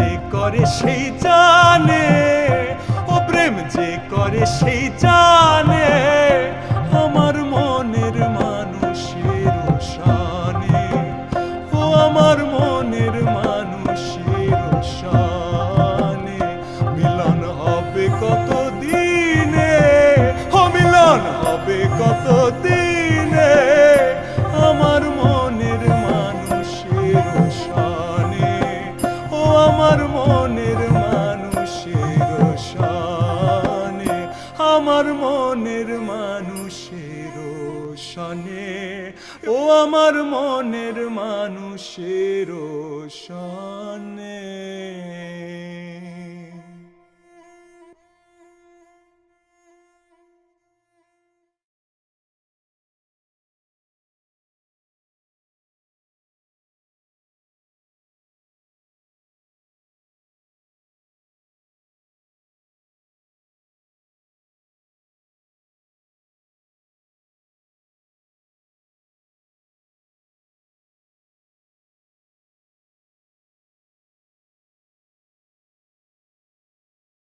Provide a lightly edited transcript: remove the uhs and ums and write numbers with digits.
যে করে সেই জানে, ও প্রেম যে করে সেই জানে, আমার মনের মানুষের শানে, ও আমার মনের মানুষের শানে। মিলন হবে কত দিনে, ও মিলন হবে কত দিনে, আমার মনের মানুষের শানে, ও আমার মনের মানুষের শানে, আমার মনের মানুষের শানে, ও আমার মনের মানুষের